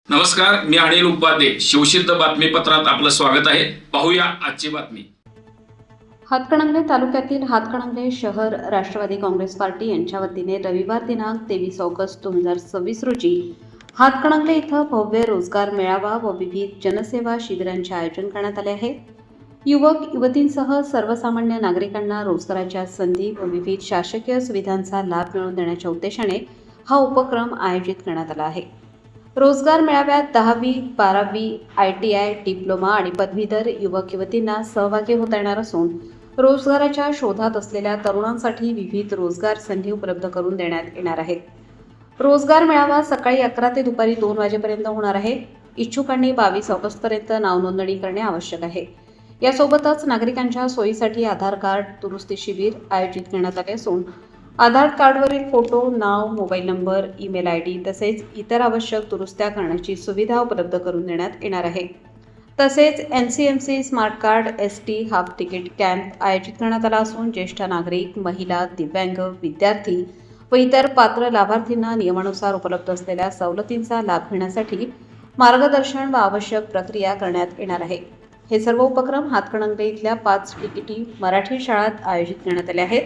नमस्कार, मी अनिल उपाध्ये. शिवसिद्ध बातमीपत्रात आपलं स्वागत आहे. पाहूया आजची बातमी. हातकणंगले तालुक्यातील हातकणंगले शहर राष्ट्रवादी काँग्रेस पार्टी यांच्या वतीने रविवार दिनांक 23 ऑगस्ट 2026 रोजी हातकणंगले इथं भव्य रोजगार मेळावा व विविध जनसेवा शिबिरांचे आयोजन करण्यात आले आहे. युवक युवतींसह सर्वसामान्य नागरिकांना रोजगाराच्या संधी व विविध शासकीय सुविधांचा लाभ मिळवून देण्याच्या उद्देशाने हा उपक्रम आयोजित करण्यात आला आहे. रोजगार मेळाव्यात 10वी, 12वी, ITI, डिप्लोमा आणि पदवीधर युवक युवतींना सहभागी होता येणार असून रोजगाराच्या शोधात असलेल्या तरुणांसाठी विविध रोजगार संधी उपलब्ध करून देण्यात येणार आहेत. रोजगार मेळावा सकाळी 11 ते दुपारी 2 वाजेपर्यंत होणार आहे. इच्छुकांनी 22 ऑगस्टपर्यंत नाव नोंदणी करणे आवश्यक आहे. यासोबतच नागरिकांच्या सोयीसाठी आधार कार्ड दुरुस्ती शिबिर आयोजित करण्यात आले असून आधार कार्डवरील फोटो, नाव, मोबाईल नंबर, ईमेल ID तसेच इतर आवश्यक दुरुस्त्या करण्याची सुविधा उपलब्ध करून देण्यात येणार आहे. तसेच NCMC smart card, ST half ticket camp आयोजित करण्यात आला असून ज्येष्ठ नागरिक, महिला, दिव्यांग, विद्यार्थी व इतर पात्र लाभार्थींना नियमानुसार उपलब्ध असलेल्या सवलतींचा लाभ घेण्यासाठी मार्गदर्शन व आवश्यक प्रक्रिया करण्यात येणार आहे. हे सर्व उपक्रम हातकणंगले इथल्या 5 टिकिटी मराठी शाळांत आयोजित करण्यात आले आहेत.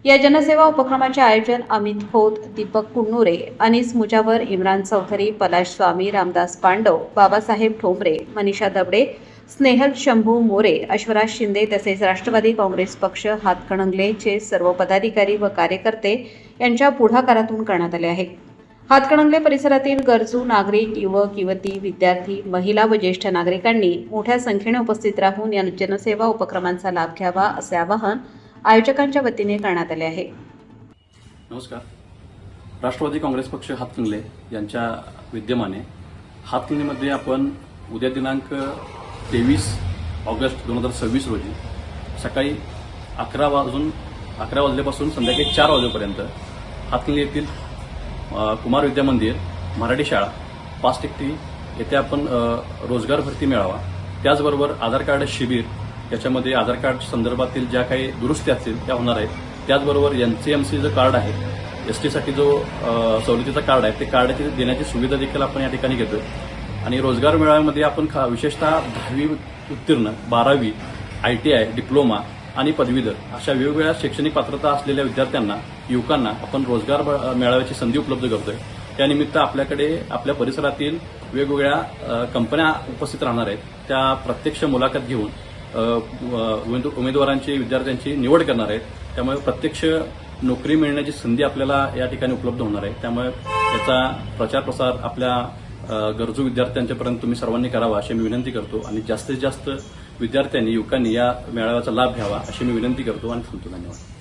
या जनसेवा उपक्रमाचे आयोजन अमित खोत, दीपक कुन्नुरे, अनीस मुजावर, इम्रान चौधरी, पलाश स्वामी, रामदास पांडव, बाबासाहेब ठोंबरे, मनीषा दबडे, स्नेहल शंभू मोरे, अश्वराज शिंदे तसेच राष्ट्रवादी काँग्रेस पक्ष हातकणंगलेचे सर्व पदाधिकारी व कार्यकर्ते यांच्या पुढाकारातून करण्यात आले आहे. हातकणंगले परिसरातील गरजू नागरिक, युवक युवती, विद्यार्थी, महिला व ज्येष्ठ नागरिकांनी मोठ्या संख्येने उपस्थित राहून या जनसेवा उपक्रमांचा लाभ घ्यावा असे आवाहन आयोजकांच्या वतीने करण्यात आले आहे. नमस्कार. राष्ट्रवादी काँग्रेस पक्ष हातकणंगले यांच्या विद्यमाने हातकणंगलेमध्ये आपण उद्या दिनांक 23 ऑगस्ट 2026 रोजी सकाळी 11 वाजल्यापासून संध्याकाळी 4 वाजेपर्यंत हातकणंगले येथील कुमार विद्या मंदिर मराठी शाळा 5 टिकटी येथे आपण रोजगार भरती मेळावा, त्याचबरोबर आधार कार्ड शिबिर, याच्यामध्ये आधार कार्ड संदर्भातील ज्या काही दुरुस्ती असतील त्या होणार आहेत. त्याचबरोबर NCMC जो कार्ड आहे, ST साठी जो सवलतीचा कार्ड आहे, ते कार्ड देण्याची सुविधा देखील आपण या ठिकाणी घेतोय. आणि रोजगार मेळाव्यामध्ये आपण विशेषतः 10वी उत्तीर्ण, 12वी, ITI, डिप्लोमा आणि पदवीधर अशा वेगवेगळ्या शैक्षणिक पात्रता असलेल्या विद्यार्थ्यांना, युवकांना आपण रोजगार मेळाव्याची संधी उपलब्ध करतोय. त्यानिमित्त आपल्याकडे आपल्या परिसरातील वेगवेगळ्या कंपन्या उपस्थित राहणार आहेत. त्या प्रत्यक्ष मुलाखत घेऊन उमेदवारांची, विद्यार्थ्यांची निवड करणार आहेत. त्यामुळे प्रत्यक्ष नोकरी मिळण्याची संधी आपल्याला या ठिकाणी उपलब्ध होणार आहे. त्यामुळे याचा प्रचार प्रसार आपल्या गरजू विद्यार्थ्यांच्यापर्यंत तुम्ही सर्वांनी करावा अशी मी विनंती करतो आणि जास्तीत जास्त विद्यार्थ्यांनी, युवकांनी या मेळाव्याचा लाभ घ्यावा अशी मी विनंती करतो आणि थांबतो. धन्यवाद.